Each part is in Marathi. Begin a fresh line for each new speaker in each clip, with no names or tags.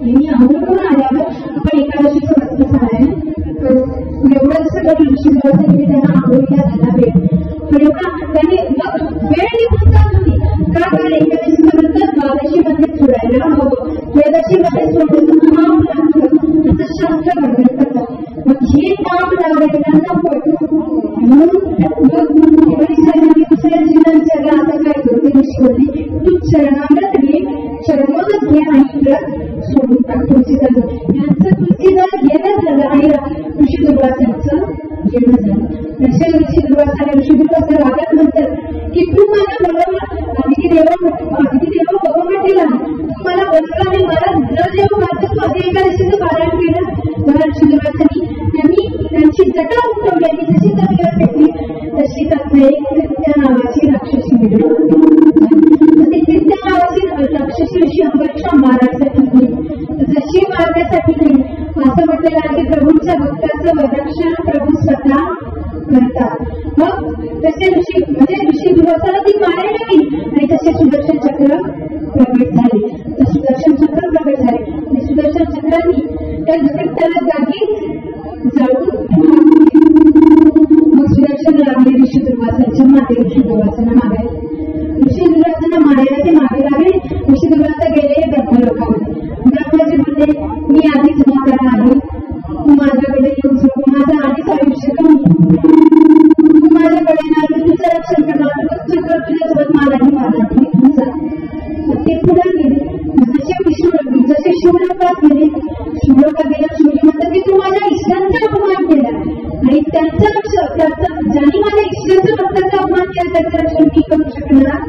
मी आंघोळ आल्यावर आपण एकादशीचं व्रत झालंय तर एवढं सगळं ऋषी त्यांना आंघोळीला झाला वेळ पण एवढा त्यांनी वेळ निघून जात होती का कारण एकादशीचं व्रत द्वादशी मध्ये सोडायला हवं त्रयोदशी मध्ये सोडून नाम लागतं असं शास्त्र वर्णन करतात मग हे नाम लावायला नको म्हणून दुसऱ्या जीवनाच्या आता काय करते ऋषी बोलली तू चरणामृत घे चरणामृत घे आणि व्रत सोडून टाक तुळशीदास यांचं तुळशीदास येणं झालं आणि ऋषी दुर्वासांचं जेवण झालं तसे ऋषी दुर्वासा आणि ऋषी दुर्वासा रागात म्हणतात की तू मला बोलवलं अगदी देवा बघा केला तू मला बोलवलं आणि मला न जेव्हा माझं माझ्या एकादशीचं पारायण केलं तेव्हा ऋषी दुर्वासांनी त्यांची जटा उठवली आणि जशी तत्पर फेकली तशी तत्पर एक कृत्या नावाची राक्षसी मिळवली ती कृत्या नावाची राक्षसी ऋषी अंबरीच्या मारण्यासाठी गेली जशी मारण्यासाठी गेली असं म्हटलेलं आहे की प्रभूंच्या भक्ताचं वरक्षण प्रभू स्वतः करतात मग तसे ऋषी म्हणजे ऋषी दुर्वासाला ती मारायला गेली आणि तसे सुदर्शन चक्र प्रकट झाले तर सुदर्शन चक्र प्रकट झाले आणि सुदर्शन चक्रांनी त्या त्याला जागी जाऊन मग सुदर्शन लागले ऋषी दुर्वासाच्या मागे ऋषी दुर्वासांना मागायला ऋषी दुर्वासांना मारायला ते मागे लागले ऋषी दुर्वासा गेले ब्रह्मलोकामध्ये ब्रह्माजी म्हणले मी आधीच म्हातारा आहे तू माझ्याकडे येऊ शकतो माझं आधीच आयुष्य कमी तू माझ्याकडे नाही तुझं रक्षण करणार चक्र तुझ्यासोबत मलाही मारणार तुझा ते पुढे गेले जसे शिवलोकात गेले शिवलोकात गेला शिवजी म्हणतात की तू माझ्या इष्टांचा अपमान केला आणि त्यांचं लक्ष ज्यांनी माझ्या इष्टांच्या भक्ताचा अपमान केला त्याचं रक्षण मी करू शकणार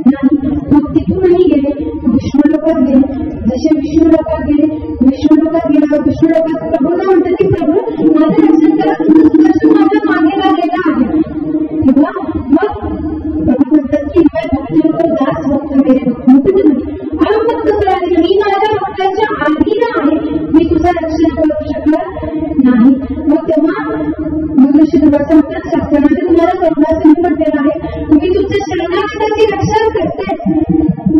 नाही मग तिथूनही गेले विष्णुलोकात गेले जसे विष्णुलोकात गेल्यावर विष्णुलोकात प्रभूंना म्हणतात की प्रभू माझं रक्षण करा तुझं सुदर्शन माझ्या मागे लागलेला आहे तेव्हा मग प्रभू म्हणतात की भक्ती दास भक्त मेरे भक्त कळाले मी माझ्या भक्ताच्या आधीन आहे मी तुझं रक्षण करू शकत नाही मग तेव्हा मग ऋषी दुर्वासा म्हणतात शास्त्रामध्ये तुम्हाला करुणाचं म्हटलेलं आहे तुम्ही तुमच्या शरणागताची रक्षण करताय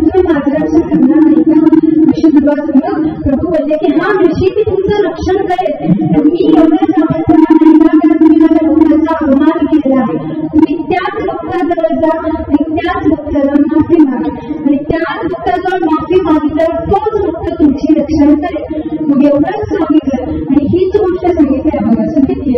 तुम्ही माझं रक्षण करणार नाही का ऋषी दुर्वासा प्रभू बोलले की हा ऋषी मी तुमचं रक्षण करेल मी एवढं सामर्थ्य नाही का कारण तुम्ही माझ्या भक्ताचा अपमान केलेला आहे तुम्ही त्याच भक्ताजवळ जा आणि त्याच भक्ताला माफी मागा आणि त्याच भक्ताजवळ माफी मागितल्यावर तोच भक्त तुमची रक्षण करेल मग एवढंच सांगितलं आणि हीच गोष्ट सांगितली आहे बघा किती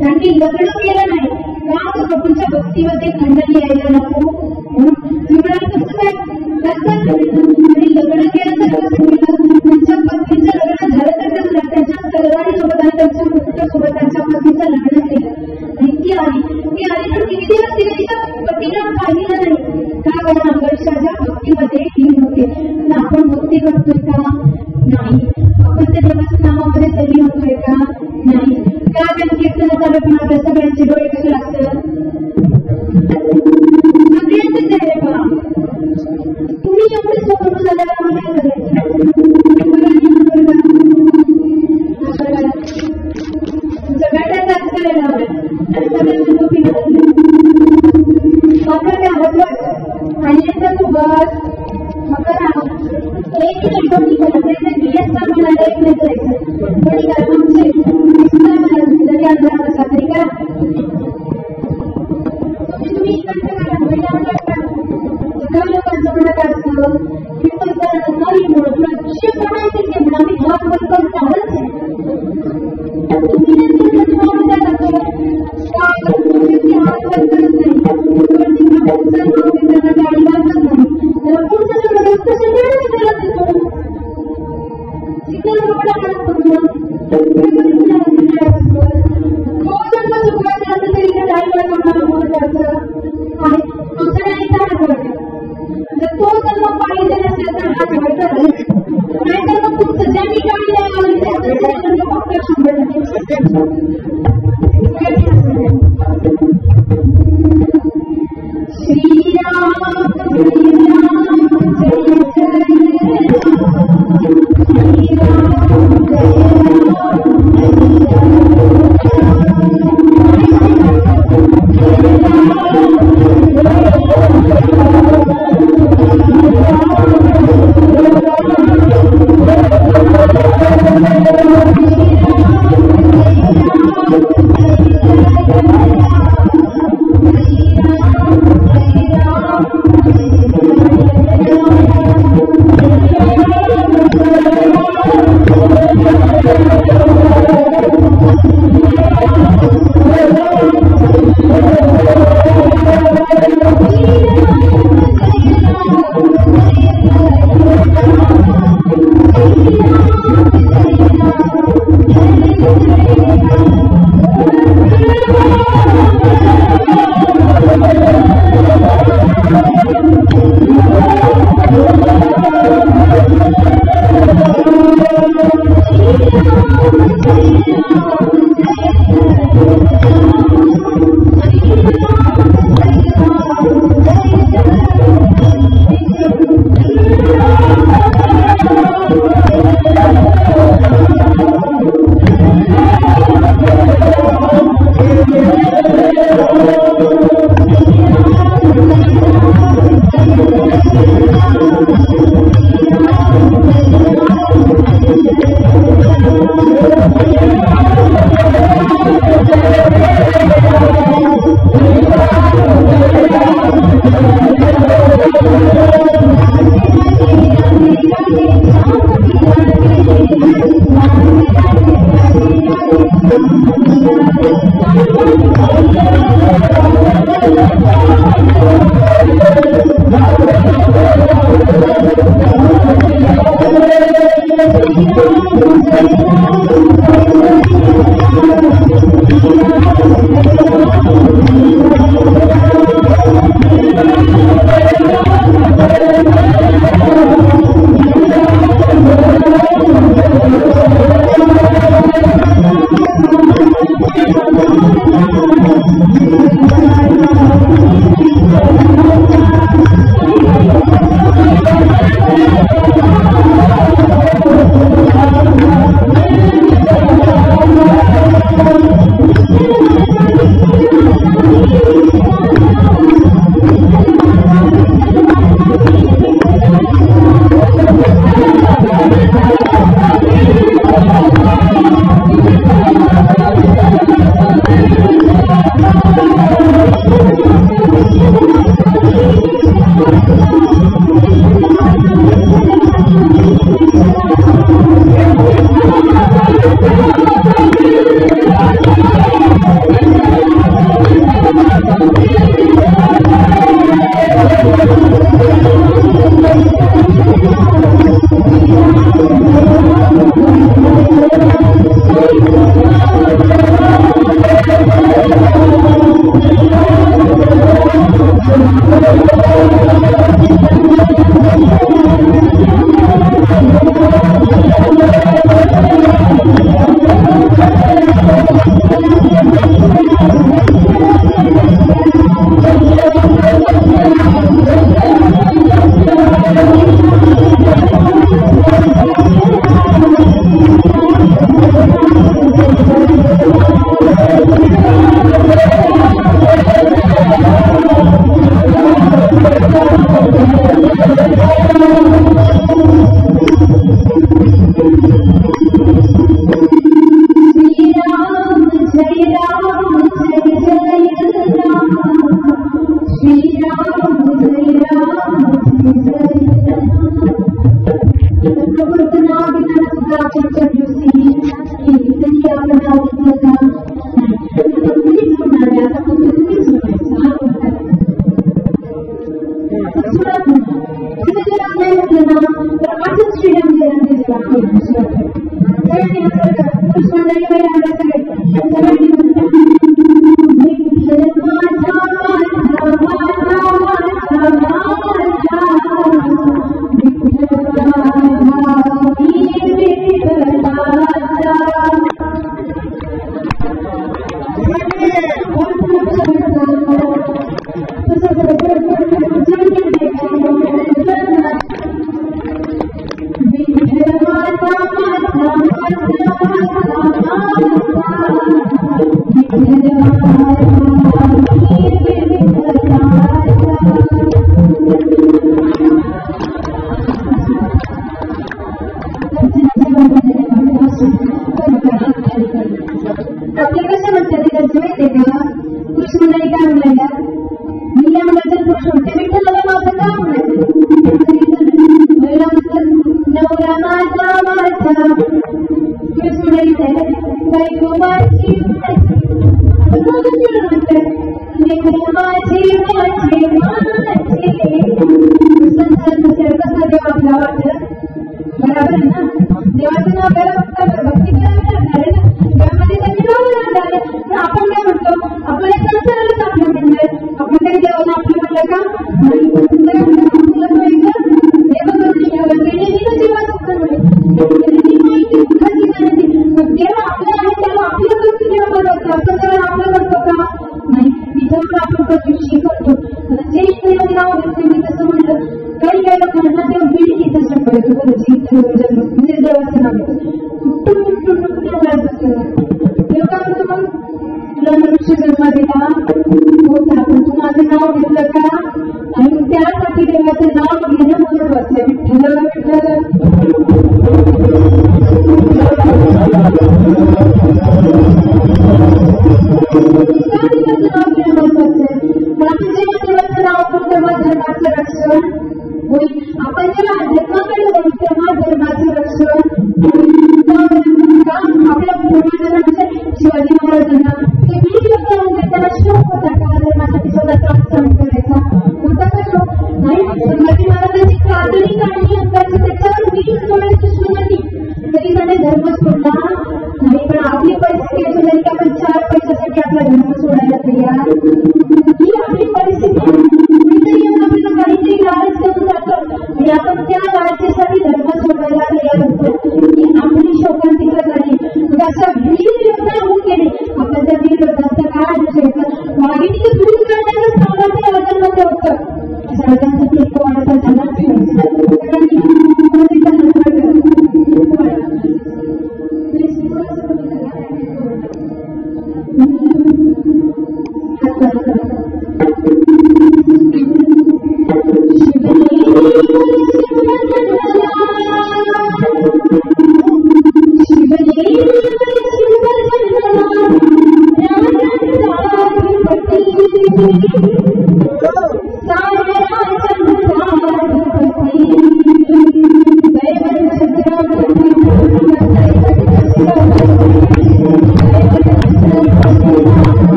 त्यांनी लग्न केलं नाही का प्रभूंच्या भक्तीमध्ये खंडन यायला नको कसं काय आणि लग्न केलं तर तुमच्या पत्नीचं लग्न झालं तर त्याच्या तलवारीसोबत आणि त्यांच्या मुक्तासोबत त्यांच्या पत्नीचं लग्न केलं आणि ती आली तर किती दिवस तिने तिच्या पतीला पाहिलं नाही का कारण आदर्शाच्या भक्तीमध्ये ही होते आपण भक्ती करतोय का नाही आपण त्या देवाच्या नामामध्ये तरी होतोय का नाही का आपण कीर्तन चालू पण आपल्या सगळ्यांचे डोळे कसे लागतं सगळ्यांचे चेहरे पहा तुम्ही एवढे स्वतंत्र झाल्यावर आम्ही काय करायचं सगळ्यांना जास्त करायला हवं आणि सगळ्यांना झोपी घातली मात्र त्या हसवट आणि नंतर तू बस मग एक आठवणी करायचं दिलेच का मला एक नाही करायचं पण आमचे दिसणार मला जरी अंधार कसा तरी करा तुम्ही इकडचं करा महिलांना सगळ्या लोकांचं म्हणत असतं कीर्तन करायचं नाही म्हणून तुला जे म्हणायचं ते म्हणा मी हात वर करून चालत आहे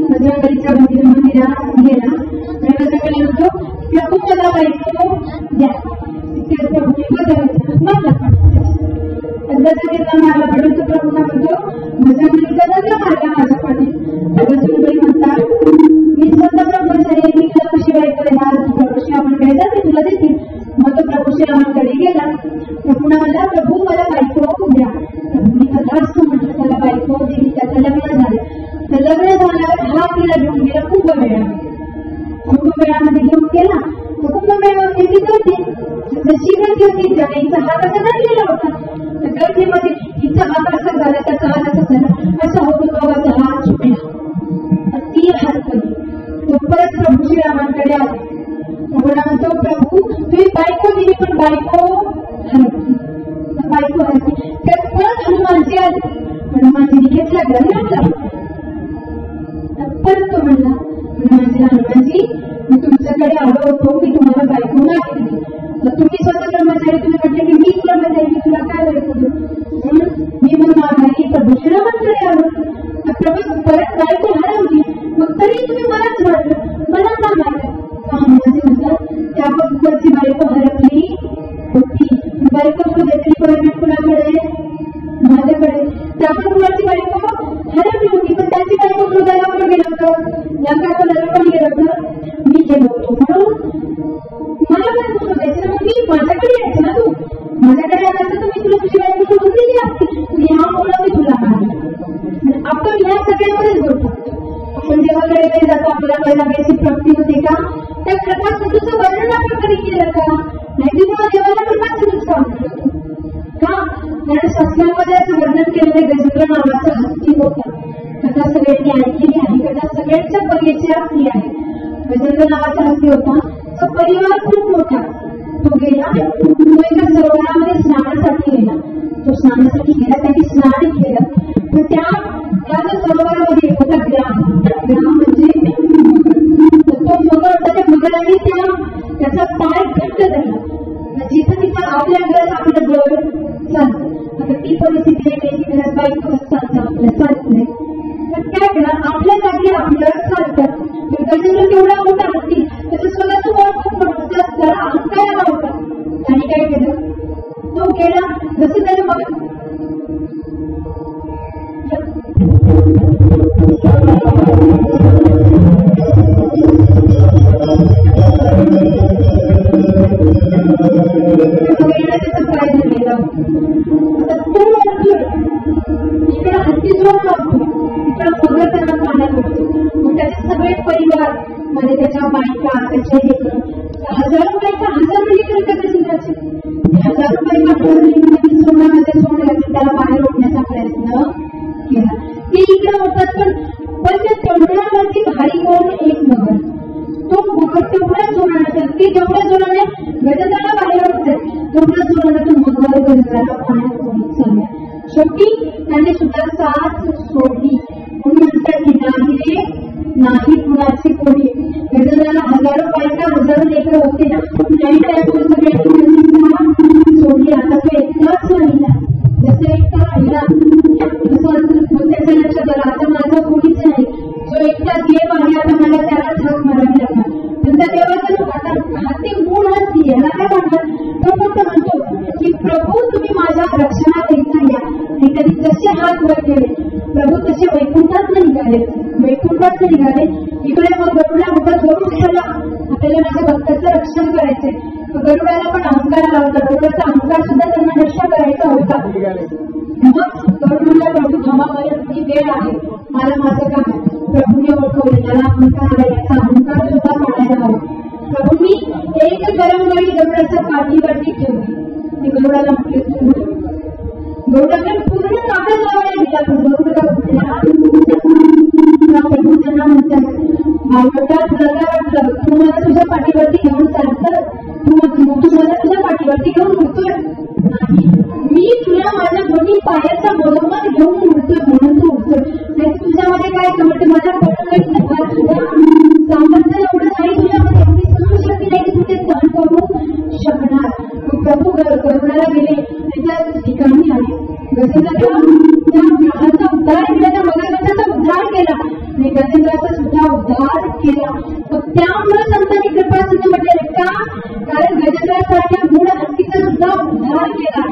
एक व्यक्ती का मारला माझ्या पाठी. तेव्हा सुनबाई म्हणतात, मी संत ब्रह्मचारी आहे, मी तुला कशी बाईकडे येणार, प्रभू श्रीरामांकडे जाते, तुला देतील. मग तो प्रभू श्रीरामांकडे गेला. पुन्हा म्हणला, प्रभू मला बायको द्या. मी कदाच म्हटलं त्याला बायको दिली. त्याचं लग्न झालं. तर लग्न झाल्यावर हा तिला घेऊन गेला कुंभमेळा. कुंभमेळ्यामध्ये घेऊन गेला. तर कुंभमेळ्यामध्ये ती गर्दी, जशी गर्दी होती त्याचा हात असा धरलेला होता. तर गर्दीमध्ये तिचा हात असा झाला, त्याचा हात असा झाला, असा होतो दोघांचा हात सुटला. ती हरकली. तो परत प्रभू श्रीरामांकडे आला. म्हणतो, प्रभू तुम्ही बायको दिली पण बायको हरकली. बायको हरकली. तर परत हनुमानजी आले. हनुमानजीने घेतला घरी. परत तो म्हणला हनुमानजी, मी तुमच्याकडे आलो होतो, मी तुम्हाला बायको मागितली. तर तुम्ही स्वतः ब्रह्मचारी, तुम्ही म्हटले की मी ब्रह्मचारी, मी तुला काय बायको देऊ. मी म्हणून माघारी प्रभू श्रीरामांकडे आलो. प्रभू परत बायको हरवली. मग तरी तुम्ही मलाच वाटलं, मला का माहिती. हनुमानजी म्हणतात, त्या बरोबरची बायको हरवली होती. बायको देतली परत कुणाकडे, माझ्याकडे. त्या बरोबरची बायको हरवली होती, पण त्याची बायको मृगाला पण गेलं होतं, लंकाला पण गेलं होतं. मी गेलो होतो म्हणून मला काय शोधायचं. मग मी माझ्याकडे यायचं ना, तू माझ्याकडे आला तर मी तुला तुझी बायको शोधून दिली असते. ह्यामुळे मी तुला मारली. आपण ह्या सगळ्यामध्येच बोलतो. आपण देवाकडे जातो, आपल्याला पहिला बेसिक प्राप्ती होते का, त्या प्रकाश तुझं वर्णन आपण कधी केलं का, नाही तुम्हाला देवाला प्रकाश का म्हटलं का. कारण शास्त्रामध्ये असं वर्णन केलेलं गजेंद्र नावाचा हत्ती होता. कथा सगळ्यांनी ऐकलेली आहे, कथा सगळ्यांच्या बघायची असली आहे. गजेंद्र नावाचा हत्ती होता. तो परिवार खूप मोठा. तो गेला, तो एका सरोवरामध्ये स्नानासाठी गेला. तो स्नानासाठी गेला, त्यांनी स्नान केलं. तर त्या सरोवरामध्ये होता ग्राम म्हणजे तो मगर. त्या मगराने त्याचा पाय घट्ट धरला. जिथं तिथं आपल्या घरात आपलं जवळ चालतं. आता ती परिस्थिती आहे की घरात बायको चालतं, आपल्या चालत नाही. तर काय करा, आपल्या जागी आपल्याला चालतात. गजेंद्र तेवढा मोठा हत्ती, त्याचं स्वतःचं बळ खूप मोठं, त्याला अहंकार आला होता. आणि काय केलं, तो गेला. जसं त्याला मग सगळे परिवार मध्ये त्याच्या बायका, त्याचे लेकरं, हजारो बायका, हजारो लेकरं गजेंद्राचे. हजारो बायका सोन्यामध्ये सोडण्याचा, त्याला बाहेर ओढण्याचा प्रयत्न केला. ते इकडे होतात, पण त्या तेवढ्यावरती भारी कोण, एक मगर. तो मगर तेवढ्या जोराने, ती तेवढ्या जोराने गजेंद्राला बाहेर ओढते, तेवढ्या जोराने तो मगर गजेंद्राला बाहेर ओढत चालला. शेवटी त्याने सुद्धा साथ सोडली. म्हणून म्हणतात की नाही रे, नाही कुणाची कोणी. गजेंद्राला हजारो बायका, हजारो लेकरं होते ना, त्यांनी सगळे सोडली. आता तो एकटाच राहिला. जसं एकटा राहिला तसं त्याच्या लक्षात आलं, आता माझं कोणीच नाही. जो एकटा देव आहे, आता मला त्यालाच हाक मारायला लागला. पण त्या देवाचा आता हाती मूळ हत्ती, याला काय म्हणतात. तो फक्त म्हणतो की प्रभू तुम्ही माझ्या रक्षणाकरिता या. हे कधी जसे हात वर केले, प्रभू तसे वैकुंठात निघाले. इकडे मग गरुडा मोठा जोरून ठेवला, आपल्याला माझ्या भक्ताचं रक्षण करायचंय. गरुडाला पण अहंकार आला होता. गरुडाचा अहंकार सुद्धा त्यांना नष्ट करायचा होता. मग गरुडाला प्रभू थांबावर ही वेळ आहे, मला माझं काम आहे. प्रभूने ओळखवले, त्याला अहंकार आला, याचा अहंकार सुद्धा काढायला हवा. प्रभूंनी एक गरम वेळी गरुडाच्या पाठीवरती ठेवली. ते गरुडाला म्हटले, गरुडाला पूर्ण ताकद लावायला दिला. गरुडाला प्रभू त्यांना म्हणतात, तू मला तुझ्या पाठीवरती घेऊन चालतं, तू मला तुझ्या पाठीवरती घेऊन उडतोय. मी तुला माझ्या दोन्ही पायाचा बरोबर घेऊन उडतोय, म्हणून तू उडतोय. नाही तुझ्यामध्ये काय समजते, माझ्या तुझ्या सामर्थ्य एवढं नाही, तुझ्यामध्ये एवढी सहनशक्ती नाही की तू ते सहन करू शकणार. प्रभू गरुडाला गेले, त्या ठिकाणी आले. गजेंद्राचा उद्धार केला, त्या मगरगटाचा उद्धार केला आणि गजेंद्राचा सुद्धा उद्धार केला. मग त्यामुळे संतांनी कृपा सिद्ध म्हटले का, कारण गजेंद्रासारख्या मूळ हत्तीचा सुद्धा उद्धार केला.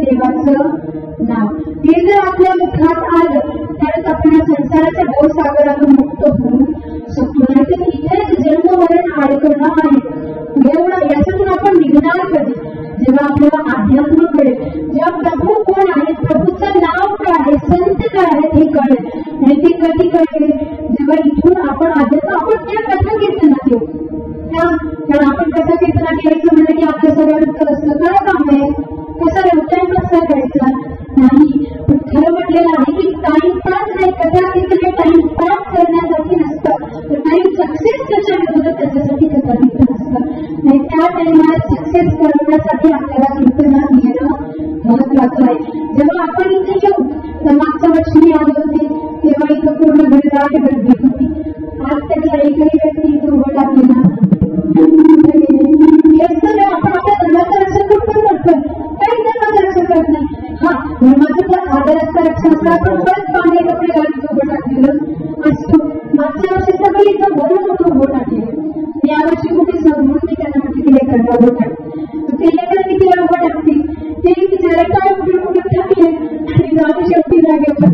देवाचं नाव ते जर आपल्या मुखात आलं तर तरच आपण संसाराच्या भवसागरातून मुक्त होऊ शकतो. नाहीतर इथेच जन्म मरण अडकणं आहे. एवढं याच्यातून आपण निघणार कधी? जेव्हा आपल्याला अध्यात्म कळेल, जेव्हा प्रभू कोण आहे, प्रभूचं नाव काय आहे, संत काय आहेत हे कळेल. आणि ते कधी कळेल? जेव्हा इथून आपण अध्यात्म आपण त्या कथा कीर्तनात येऊ. कारण आपण कथा कीर्तनात यायचं म्हणजे की आपल्या सगळ्यांचं असलं काय काम आहे, कसा व्यवसाय कसा करायचा नाही. पण खरं म्हटलेलं आहे की टाइमपास नाही, कथा कीर्तन टाइमपास करण्यासाठी नसतं, तर टाइम सक्सेस कशाने होतं त्याच्यासाठी कथा कीर्तन असतं. आणि त्या टाइमाला सक्सेस करण्यासाठी आपल्याला कीर्तनात येणं महत्वाचं आहे. जेव्हा आपण इथे येऊ, तर मागच्या वर्षी मी आले होते तेव्हा इथं पूर्ण भरदाट गर्दी होती. आज त्याच्या एकही व्यक्ती इथे उभं टाकलेला आपण आपल्या धर्माचं रक्षण कुठून करतोय? काही धर्माचं रक्षण करत नाही. हा, धर्माचं तर आदराचं रक्षण असतं. आपण परत पाणी कपडे घालून उभं टाकलेलं असतो. मागच्या वर्षी सगळी इथं भरून म्हणून उभं टाकलेलं. यावर्षी कुठे समजून मी त्यांना म्हटलं की लेकरांना उभं टाक. ते लेकर किती वेळा उभं टाकते, ते बिचारे काय उभं टाकले आणि जाऊ शेवटी जागेवर.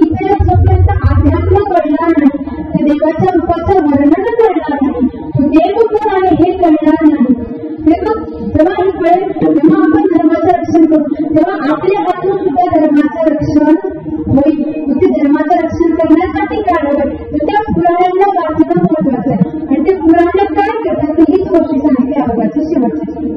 इथे जोपर्यंत अध्यात्म कळणार नाही, त्या देवाच्या रूपाचं वर्णन कळणार नाही, देव कोण आहे हे कळणार नाही. जेव्हा हे कळेल तेव्हा आपण धर्माचं रक्षण करू. तेव्हा आपल्या हातून सुद्धा धर्माचं रक्षण होईल. ते धर्माचं रक्षण करण्यासाठी काय होईल? तर त्या पुराणांना वाचणं महत्वाचं आहे. आणि ते पुराण काय करतात हीच गोष्टी सांगितली अवघाचं शेवटची.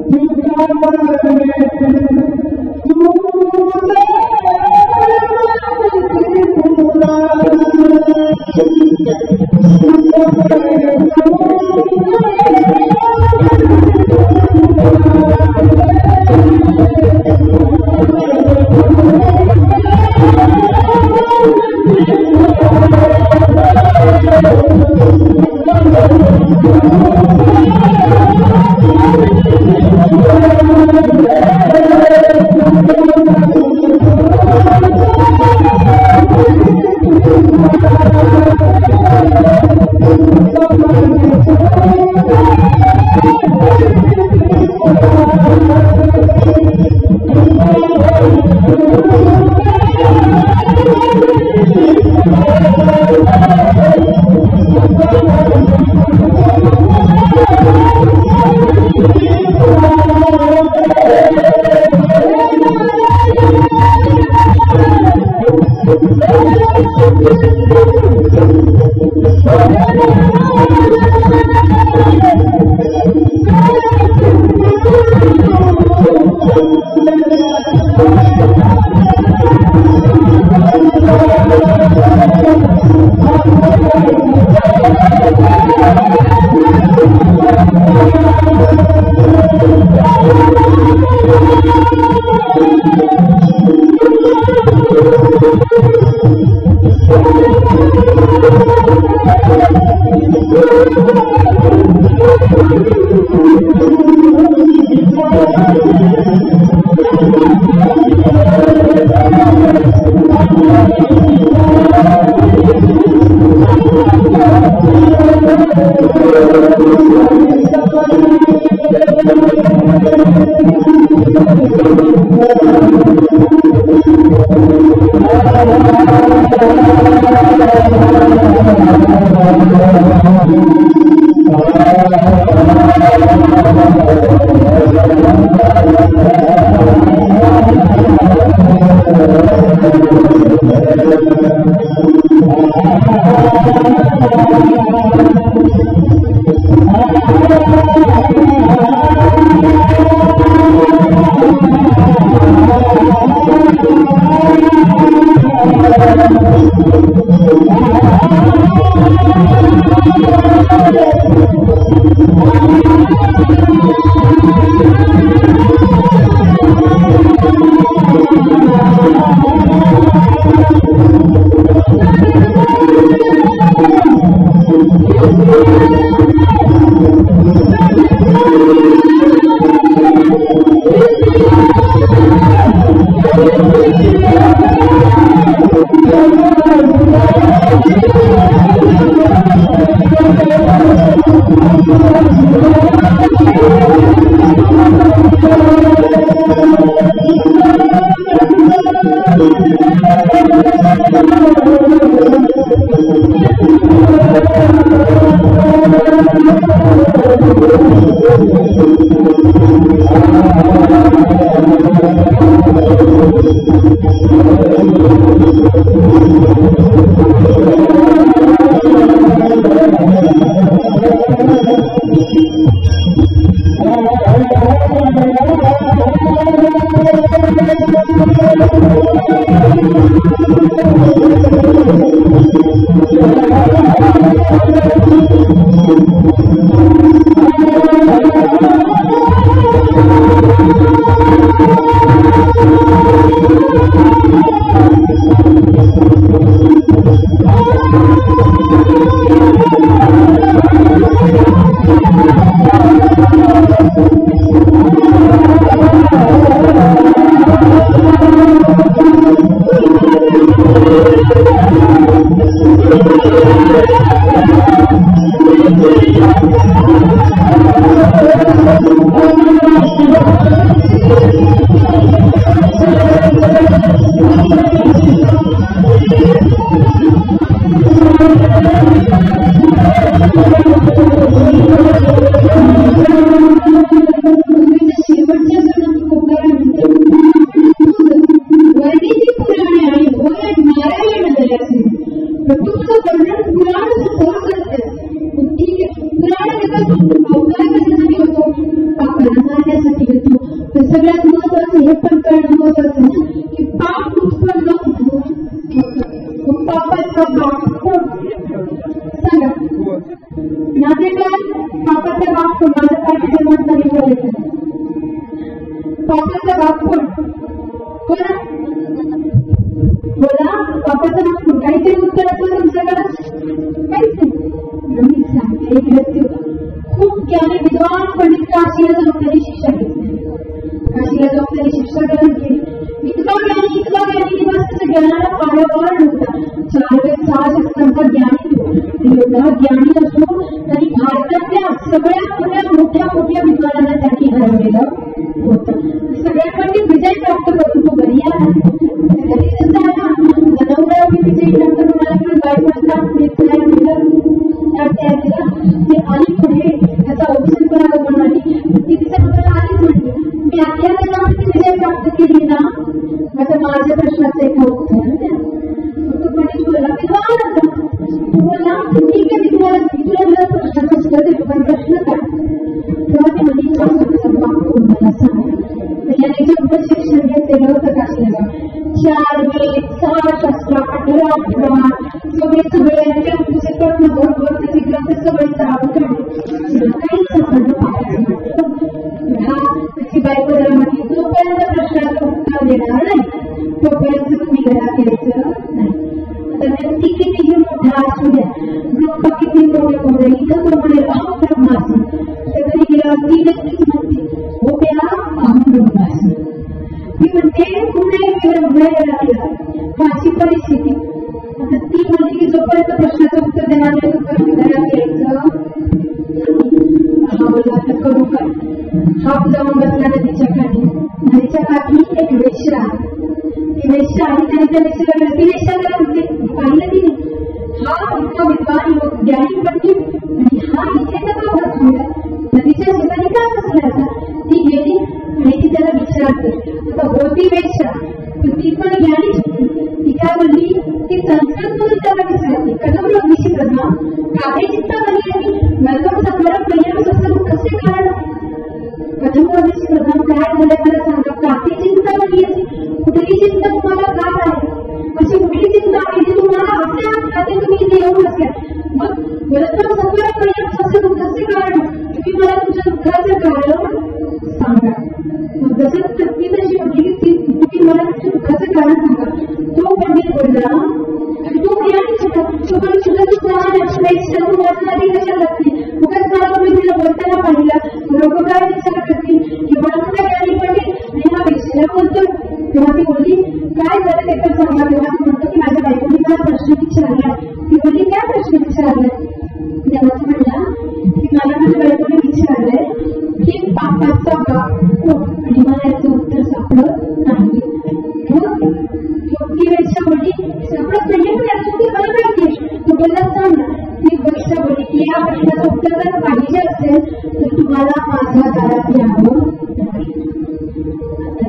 तुम्हाला माझ्या दारात यावं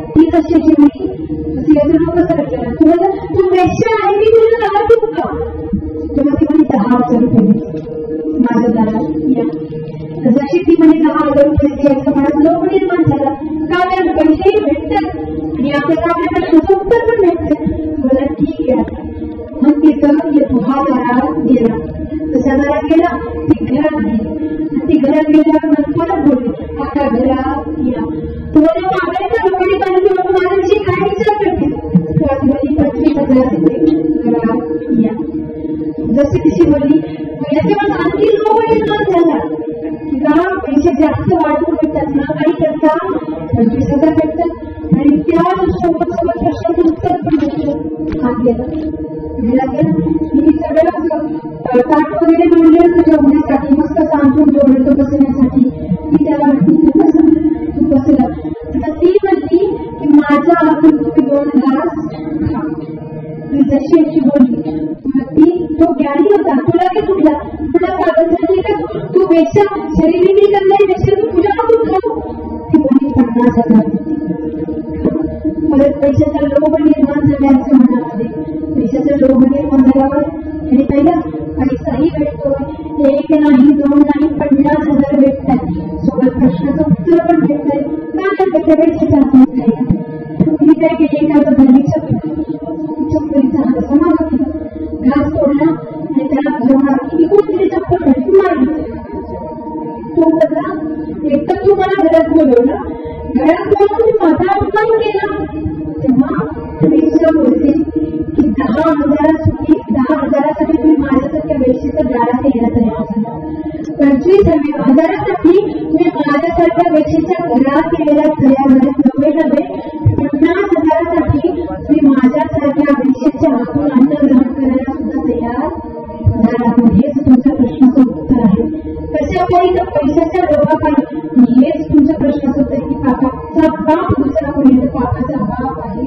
ती कशाची तिला कसं विचारलं, तुम्हाला तू वेश्या आहे मी तुला नाव देऊ का? तेव्हा ती म्हणे 10,000 रुपये माझं दारात या. जशी ती म्हणे 10,000 रुपये याचं मनात लोभ निर्माण झाला. का कारण पैसेही भेटतात आणि आपल्याला आपल्या प्रश्नाचं उत्तर पण भेटतं. मला ठीक आहे. मग तिथं हा दारात गेला. तसा दारात गेला ती घरात गेली. ती घरात गेल्यावर परत बोलली, आता घरात या. तुम्हाला मागायचं लोकांनी पाहिजे तुम्हाला माझ्याशी काय विचार करते? तेव्हा ती बोलली 25,000 घरात या. जशी तिशी बोलली याच्यावर आणखी लोक निर्माण झाला. तिला पैसे जास्त वाढून भेटतात ना, काही करता 25,000 भेटतात आणि त्या सोबत प्रश्नाचं उत्तर पण भेटतं. हा गेला मी सगळं ताट वगैरे मांडलं जेवण्यासाठी, मस्त सांगून जेवलं तो बसण्यासाठी. ती त्याला म्हणते तू बसला. तर ती म्हणली की माझा आपण तुम्ही 2 ग्लास खा. ती जशी अशी बोलली ती तो ज्ञानी होता. तुला काय तुला पागल झाली का? तू वेश्या शरीरी करणारी वेश्या तू तुझ्या नको खाऊ. ती बोलली 50,000. परत पैशाचा लोभ निर्माण झाल्याच्या मनामध्ये. पैशाचा लोभ निर्माण झाल्यावर आणि पहिला पैसाही भेटतो, 1 नाही 2 नाही 50,000 भेटतात. सोबत प्रश्नाचं उत्तर पण भेटतंय. काय त्याच्या वेळेच्या आपण काय मी काय केली एखादं भरणीच्या चप्पलीचा हात समाज घास तोडला आणि त्याला भरवणार की कोणतरी चप्पल घडती मारली. तो बघा एक तर तू मला घरात बोलवलं, घरात बोलवून माझा अपमान केला. तेव्हा वेश्या बोलते की 10,000साठी तुम्ही माझ्यासारख्या वेश्येचं दारात येण्यात तयार झाला. 25,000साठी तुम्ही माझ्यासारख्या वेश्येच्या घरात येण्याला तयार झाले. 50,000साठी तुम्ही माझ्यासारख्या वेश्येच्या हातून अन्न ग्रहण करायला सुद्धा तयार झाला. हेच तुमच्या प्रश्नाचं उत्तर आहे. कशा काही तर पैशाच्या लोभापायी हेच तुमच्या प्रश्नाचं उत्तर की पापाचा बाप दुसरा कोणी पापाचा बाप आहे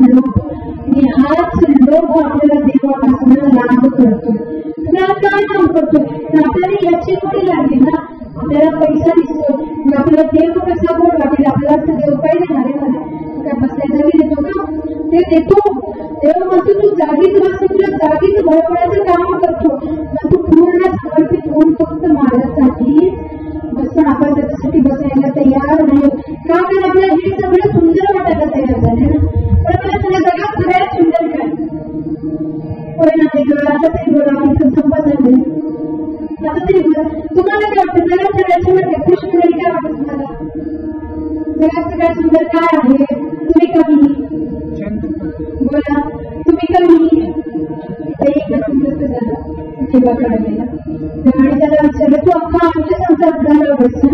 लोभ. आणि हाच लोभ आपल्याला देवापासून लाभ करतो. आपल्याला काय काम करतो? आपल्याला याची कोणी लागली ना, आपल्याला पैसा दिसतो, आपल्याला देव कसा गोड वाटेल, आपल्याला असं देव काय देणार आहे मला काय बसल्या जागी देतो का? ते देतो. देव म्हणतो तू जागीच बसतो, तुला जागीच भरपण्याचं काम करतो. तू पूर्ण समर्पित होऊन फक्त माझ्यासाठी बसून आपण त्याच्यासाठी बसायला तयार नाही. का तर आपल्याला हे सगळं सुंदर वाटायला तयार झाले ना. पण मला तुला जगात सगळ्यात सुंदर काय आता तरी बोला संपत नाही. आता तरी बोला तुम्हाला काय वाटतं? जगात सगळ्यात सुंदर काय? कृष्ण काय वाटतं तुम्हाला? जगात सगळ्यात सुंदर काय आहे? तुम्ही कमी बोला, तुम्ही कमी एकच सुंदर झाला देवाकडे गेला आणि त्याला विचारलं तू अख्खा आमच्या संसारात झाला बसून,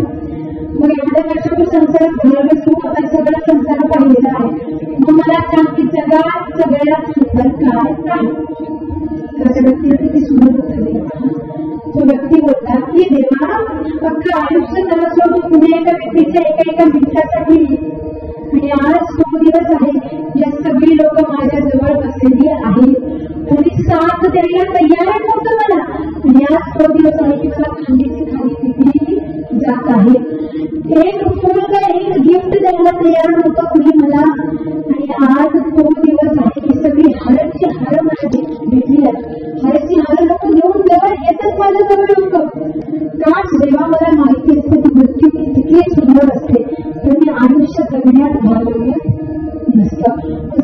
मग एवढ्या वर्षातून संसारात झालं तू आता सगळं संसार पाहिलेला आहे, मग मला सांग की जगात सगळ्यात सुंदर काय काय? त्याच्या व्यक्तीला किती सुंदर उत्तर दिलं. तो व्यक्ती बोलला की देवा अख्खं आयुष्य त्याला सोडून पुन्हा एका व्यक्तीच्या एका मिनिटासाठी आणि आज तो दिवस आहे या सगळी लोक माझ्या जवळ बसलेली आहेत, कोणी साथ द्यायला तयार नव्हतं मला. आणि आज तो दिवस आहे की मला खालीची खाली किती जात आहे. एक गिफ्ट द्यायला तयार नव्हतं कुणी मला. आणि आज तो दिवस आहे की सगळी हरची हार मला भेटली आहे. हरची हार लोक घेऊन जवळ येतच माझ्या जवळ लोक. काच जेव्हा मला माहिती असते की मृत्यू किती सुंदर असते तर मी आयुष्य जगण्यात भागवले नसतं.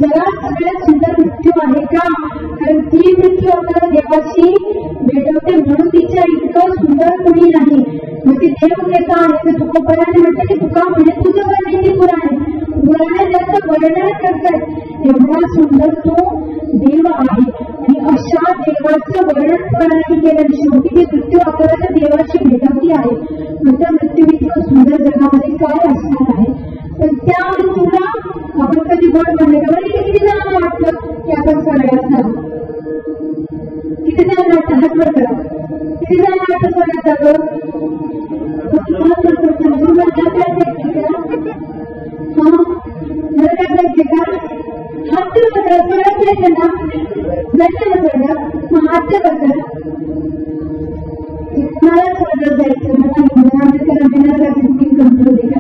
जगात सगळ्यात सुंदर मृत्यू आहे का? कारण ती मृत्यू आपल्याला देवाशी भेटवते म्हणून तिच्या इतकं सुंदर कुणी नाही. मग ती देव नेता आहे तर तुकोबराने म्हणते की तुका म्हणजे तुझं वर्णिती पुराणे पुराणे त्याचं वर्णन करतात. एवढा सुंदर तो देव आहे आणि अशा देवाचं वर्णन करण्याची केलं शेवटी ती मृत्यू आपल्याला देवाची भेटवती आहे. मग त्या मृत्यू इतकं सुंदर जगामध्ये काय असणार आहे? तर त्या मृत्यूला आपण कधी गोड म्हणले का? किती जणांना वाटतं की आपण स्वर्गात जाऊ? किती जणांना वाटतं? हात वर करा. किती जणांना वाटतं स्वर्गात जावं? नरकात जायचे का? हात बसरा स्वर्गात जायचं ना? जायचं ना स्वर्गात? मग हात बसरा मला स्वर्गात जायचं नरकाची बुकिंग कंट्रोल आहे का?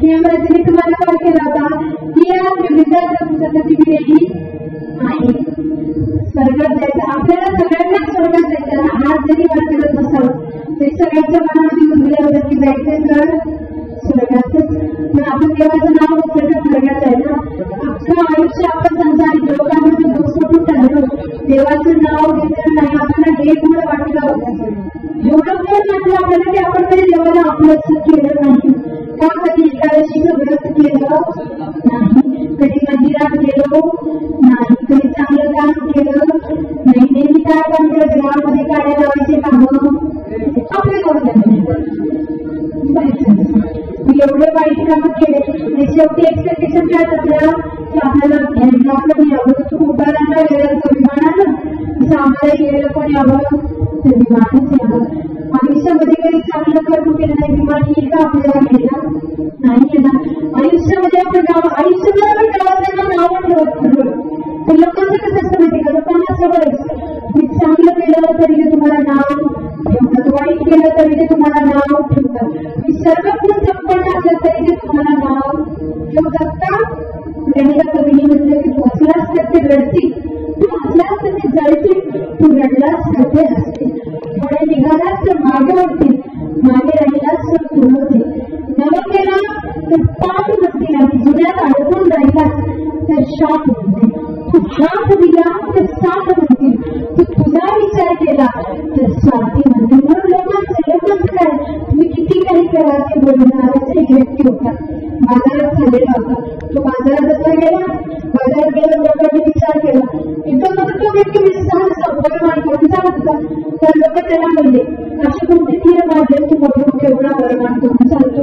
ही अमरावतीने तुम्हाला काय केला होता की या एकदा संधी दिलेली आहे. स्वर्गात जायचं आपल्याला सगळ्यांना स्वर्गात जायचं. आज जरी वाट करत नसावं तरी सगळ्यांच्या मनामध्ये उरलं होतं की जायचं तर स्वर्गातच. पण आपण देवाचं नाव घेतलं तर स्वर्गात आहे ना. अख्खं आयुष्य आपण संसारिक लोकांमध्ये दोषटून टाळलो. देवाचं नाव घेतलं नाही. आपल्याला हे गुण वाटलं होतं. एवढं गुण वाटलं आपल्याला की आपण तरी देवाला आपलंच केलं नाही. का कधी एकादशीचं व्रत केलं नाही, कधी मंदिरात गेलो नाही, कधी चांगलं काम केलं नाही. नेहमी काय काम केलं, देवामध्ये काय लावायचे काम आपल्या एवढे वाईट कामं केले. शेवटी एक्सपेक्टेशन काय आपल्याला की आपल्याला पण यावं, उभारायला गेलं तर विमानानं, तसं आम्हाला गेलं पण यावं तर विमानच यावं. आयुष्यामध्ये कधी चांगलं कर्म केलं नाही, विमान येईल का आपल्याला घ्यायला नाही येणार. आयुष्यामध्ये आपण आयुष्यामध्ये आपण गावाचं नाव ठेवत तर लोकांचं कसं असतं माहिती का, लोकांना सवय मी चांगलं केलं तरी ते तुम्हाला नाव ठेवतात, वाईट केलं तरी ते तुम्हाला नाव ठेवतात, मी सर्व गुण संपन्न असलं तरी ते तुम्हाला नाव ठेवतात. का त्यांना कवीने म्हटलं की तू असलाच तर ते रडतील, तू असलाच तर ते जळतील, तू रडलाच तर ते असते, पुढे निघालाच तर मागे होतील, मागे राहिलाच तर तू होते, नवं केला तर पाठ नसतील आणि जुन्यात अडकून राहिलास तर शाप होते, तू शाप दिला तर साथ म्हणतील, तू तुझा विचार केला तर स्वार्थी म्हणतील. म्हणून लोकांचं काय तुम्ही किती काही करा ते बोलणारच एक व्यक्ती होता. बाजारात झालेला होता. तो बाजारात जसा गेला, बाजारात गेला लोकांनी विचार केला, एकदम तो व्यक्ती बरं होता. तर लोक त्याला म्हणले अशी कोणती तीर मारले की मोठे मोठे एवढा बरं मानतो चालतो.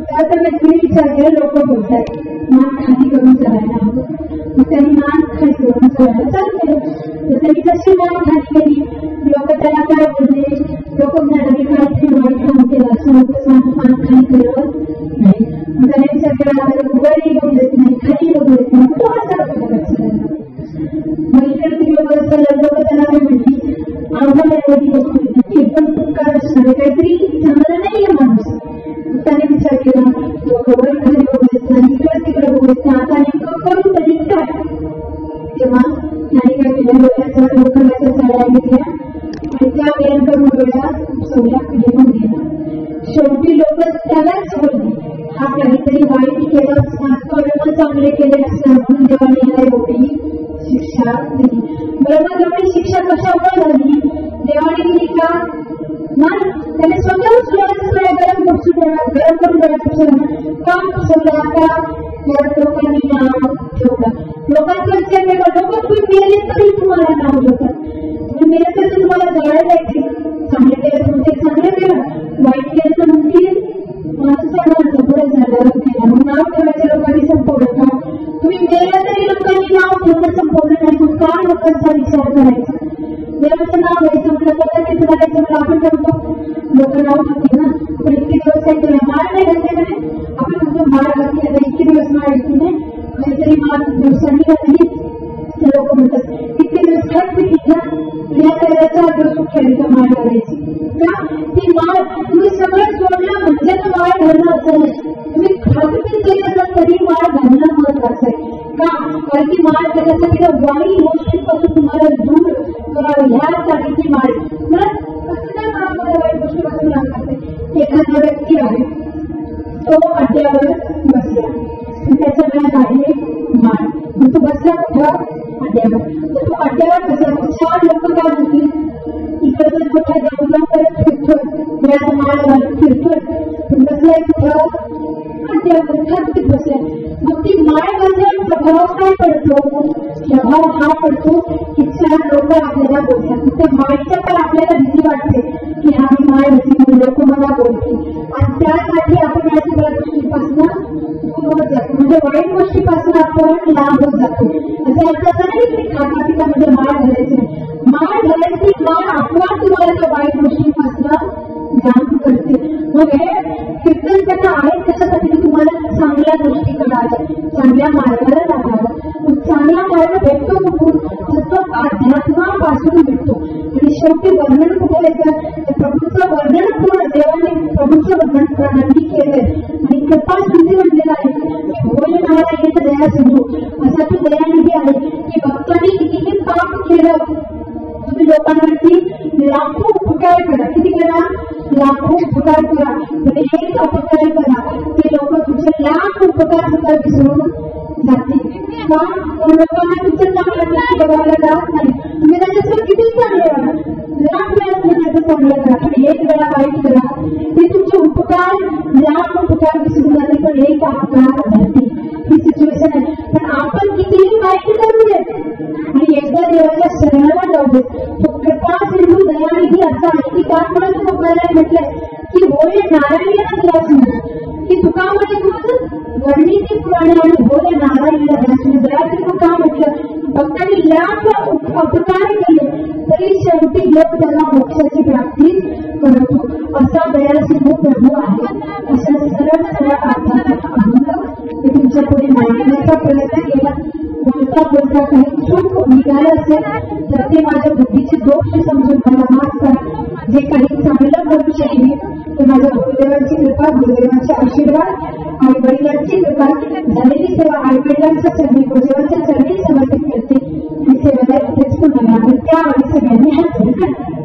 त्या व्यक्तीने विचार केला, लोक बोलतात मान खाली करून चालायला हवं. मग त्यांनी मान खाली करून चालायला चालू केलं. तर त्यांनी कशी मान खाली केली, लोक त्याला काय बोलले, लोक म्हणाले काहीतरी वाईट काम केलं असं लोक मान खाली करत नाही. मग त्याने विचार केला वरही बघू देत नाही, खाली बघू देत नाही, तो असा सगळ्यांना. मग इकडे लोक त्याला काय म्हणली, आम्हाला एवढी वस्तू की पण तुकार असणारे काहीतरी चांगलं नाही आहे माणूस. त्याने विचार केला लोक वर खाली बघू देत नाही, इकडे तिकडे बघू देत नाही, आता नेमकं करून तरी काय. तेव्हा त्याने काय केलं, लोकांच्या साड्या घेतल्या आणि त्या वेळेनंतर मुलगा सगळ्या घेऊन गेला. शेवटी लोक त्यालाच बोलले हा काहीतरी वाईट केलं कर्म चांगले केले असणार म्हणून देवाने याला एवढी शिक्षा दिली. बरोबर एवढी शिक्षा कशामुळे झाली, देवाने दिली का नाही, त्याने स्वतःच गरम करून देण्याचं काम सोडलं. आता लोकांनी नाव ठेवलं, लोकांकडचे लोक तुम्ही मेले तरी तुम्हाला नाव ठेवतात, तुम्ही मेले तरी तुम्हाला जळायला येते. चांगले केलं तर म्हणते चांगले केलं, वाईट केलं तर म्हणतील माणसाचं बरं झालं केलं, मग नाव ठेवायच्या लोकांनी संपवलं का. तुम्ही मेलं तरी लोकांनी नाव ठेवणं संपवलं नाही, मग का लोकांचा विचार करायचा. देवाचं नाव घ्यायचं आपलं कदाचित करायचं मला आपण करतो, लोक नाव ठेवते ना. पण इतके दिवस काही तुला माळ नाही घातले का नाही, आपण म्हणतो माळ घातली आता इतके दिवस माळ घेतली नाही, काहीतरी माळ दिवसांनी घातली ते लोक म्हणतात इतके दिवस खत घेतला या करायचा दिवस खेळीचा माळ घालायची का. ती माळ तुम्ही सगळं सोडलं म्हणजे तर माळ घालणं असं नाही, तुम्ही खात्री केलं तरी माळ घालणं महत्वाचं आहे. का कारण ती माळ त्याच्यासाठी वाईट गोष्टींपासून तुम्हाला दूर करावं ह्यासाठी ती माळ. कसल्या माळामध्ये वाईट गोष्टीपासून लागतात. एखादा व्यक्ती आहे तो अड्ड्यावर बसला, त्याचं नाव आहे माळ, तो बसला कुठं अड्ड्यावर. तर तो अड्ड्यावर बसला, छान लोक काय म्हणतील इकडचं मोठ्या जाऊन परत फिरतोय, याचा माळ घालून फिरतोय, पण बसलाय कुठं अड्ड्यावर खात्रीत बसलाय. मग ती माळ घालण्याचा प्रभाव काय पडतो, प्रभाव हा पडतो की चार लोक आपल्याला बोलतात. त्या माळीच्या पण आपल्याला भीती वाटते की हा मी माळ घातली लोक मला बोलतील, आणि त्यासाठी आपण या सगळ्या गोष्टीपासून दूर होत जातो, म्हणजे वाईट गोष्टीपासून आपण लांब होत जातो. असं अर्थ नाही की खातापितामध्ये माळ घालायची, माळ घालायची, माळ आपोआप तुम्हाला त्या वाईट गोष्टीपासून लांब करते. मग हे कीर्तन कथा आहे त्याच्यासाठी तुम्हाला चांगल्या गोष्टी कराव्या, चांगल्या मार्गाला लागावं. चांगला मार्ग भेटतो कुठून, तो अध्यात्मापासून भेटतो. आणि शेवटी वर्णन कुठे येतं, प्रभूचं वर्णन पूर्ण देवाने प्रभूचं वर्णन प्रणाली केलंय आणि कृपा सिद्धी म्हटलेलं आहे. होय महाराजांचं दया सिंधू असा ती दयानिधी आहे की भक्तांनी कितीही पाप केलं तुम्ही लोकांवरती लाखो उपकार करा, किती करा, लाखो उपकार करा, तुम्ही एक अपकार करा, ते लोक तुमचे लाख उपकार सुद्धा विसरून जातील. लोकांना तुमचं चांगलं बघायला जात नाही, तुम्ही त्याच्यासोबत किती चांगले करा, लाख वेळा तुम्ही त्याचं चांगलं करा, पण एक वेळा वाईट करा, ते तुमचे उपकार लाख उपकार विसरून जाते, पण एक अपकार जातील. ही सिच्युएशन आहे. पण आपण कितीही वाईट करू देत आणि एकदा देवाच्या शरणाला जाऊ देत. तो कृपा सिंधू दयानिधी असा आहे की त्यामुळे आपल्याला म्हटलंय की होय नारायण दयासिंधू, की तुकामध्ये वर्णिती पुराणे आणि होय नारायण दयासिंधू. दयासिंधू का म्हटलं, भक्तांनी लाख अपकार केले तरी शेवटी लोक त्याला मोक्षाची प्राप्ती करतो, असा दयासिंधू प्रभू आहे. अशा सरळ सरळ अर्थाचा अनुभव मी तुमच्या पुढे मांडण्याचा प्रयत्न केला. बोलता बोलता काही चूक निघालं असेल तर ते माझ्या बुद्धीचे दोष समजून मला माफ करा. जे काही चांगलं करू शकले ते माझ्या गुरुदेवांची कृपा, गुरुदेवांचे आशीर्वाद, आई वडिलांची कृपा, झालेली सेवा आई वडिलांच्या चरणी, गुरुदेवांच्या चरणी समर्पित करते आणि सेवेला इथेच पुन्हा त्यावेळी सगळ्यांनी हात जोडून काढला.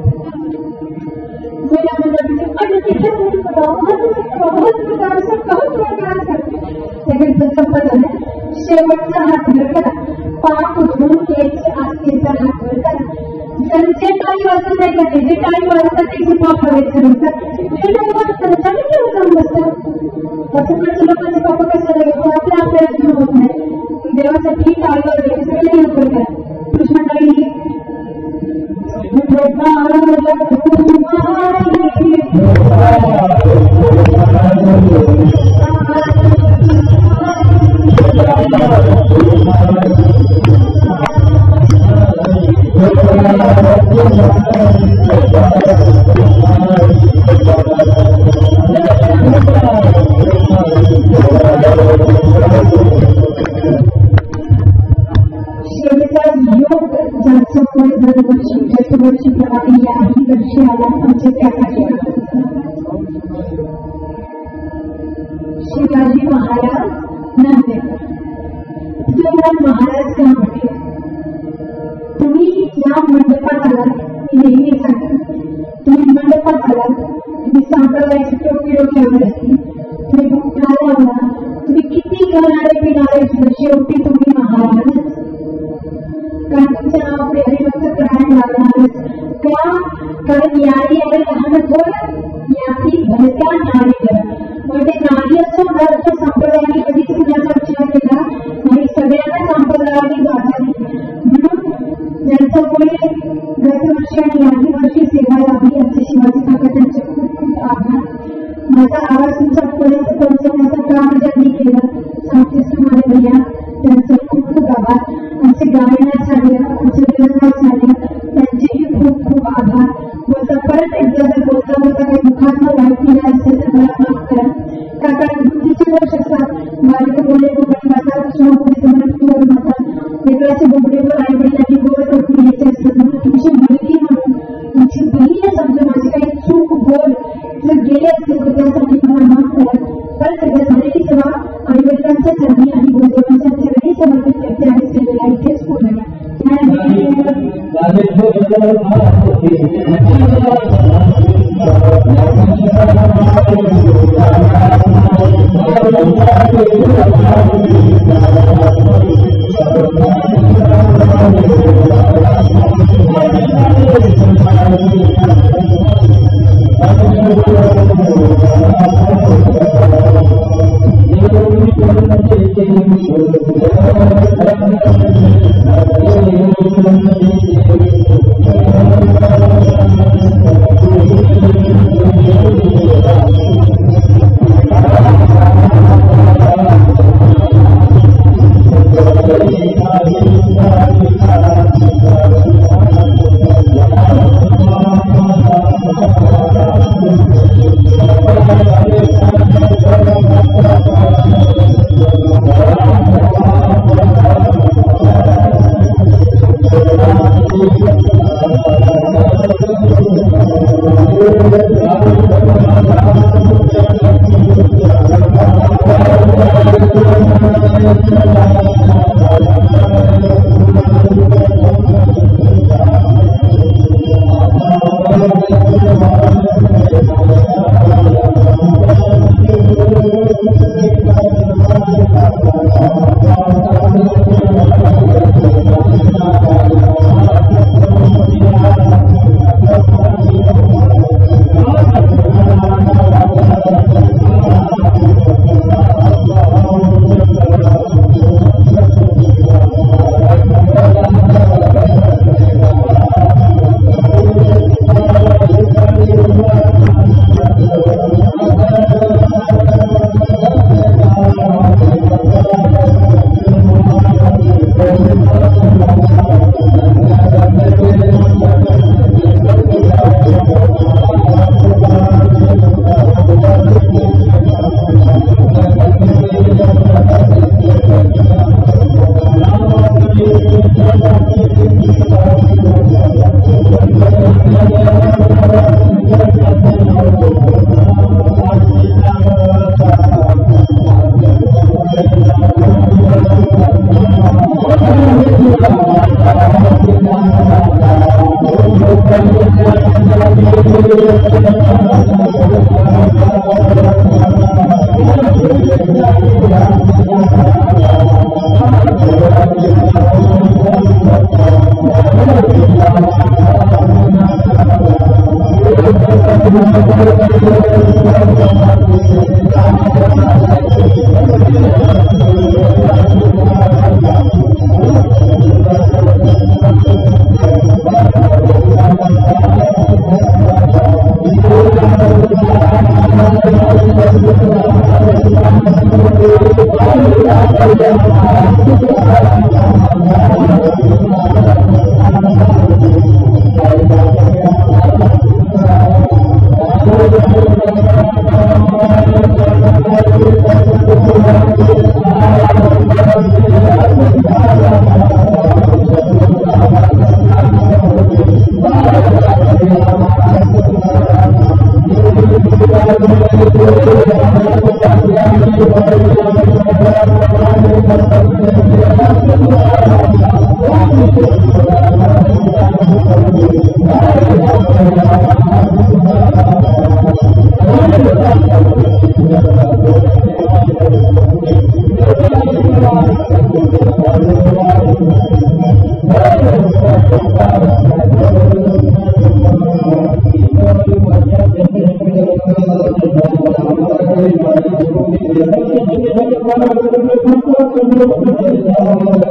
शेवटचा हात वर करा, पाप उचलून केस आस्तीचा हात वर करा. जे काही वाचत नाही का, जे काही वाचतात ते पाप हवेत करतात, ते लोक वाचतात चालू केलं जाऊन बसतात. असं लोकांचे पाप कशाला घेतो, आपल्याला घेऊन होत नाही. देवासाठी टाळीवर सगळे लवकर करा. कृष्णाकडे शिवाजी महाराज नव्हे, महाराज का म्हटले, तुम्ही या मंडपात आलात, मी नेहमी सांगते, तुम्ही मंडपात आलात, तुम्ही संप्रदायाची टोपी डोक्यावर असती, तुम्ही बुखाला आला, तुम्ही किती करणारे पिणारे शेवटी तुम्ही महाराज. कारण तुमचं नाव आपले हरिभक्त करायला लागणारच. का? कारण यादी आहे लहान थोडं यादी भरत्या नारी करा. मग ते नारी असो भारत संप्रदायाने कधीच कुणाचा विचार केला आणि सगळ्यांना संप्रदायाने जातात. म्हणून ज्यांचं कोणी दरवर्षी आणि यादी वर्षी सेवा लागली असे शिवाजी काका त्यांचे खूप खूप आभार. माझा आवाज तुमच्यापर्यंत पोहोचवण्याचं काम ज्यांनी केलं सांगते भैया, त्यांचं खूप खूप आभार. आमचे गायना झाले, आमचे विलंब झाले, त्यांचेही खूप खूप आभार. बोलता परत एकदा जर बोलता बोलता काही मुखात वाईट केलं असेल तर मला माफ करा. काका बुद्धीचे वर्ष असतात, बालक बोले गोबडी वाचा, शिवपुरी समर्पित वाचा, वेगळ्याचे बोबडेवर आई वडिलांनी गोड करून घ्यायचे असतात. म्हणून तुमची मुलगी म्हणून तुमची बहीण समजून माझी काही चूक बोल जर गेले असतील तर त्यासाठी मला माफ करा. परत एकदा झालेली सेवा आई वडिलांच्या चरणी आणि गुरुदेवांच्या चरणी समर्पित करते आणि सेवेला इथेच पूर्ण
महाराज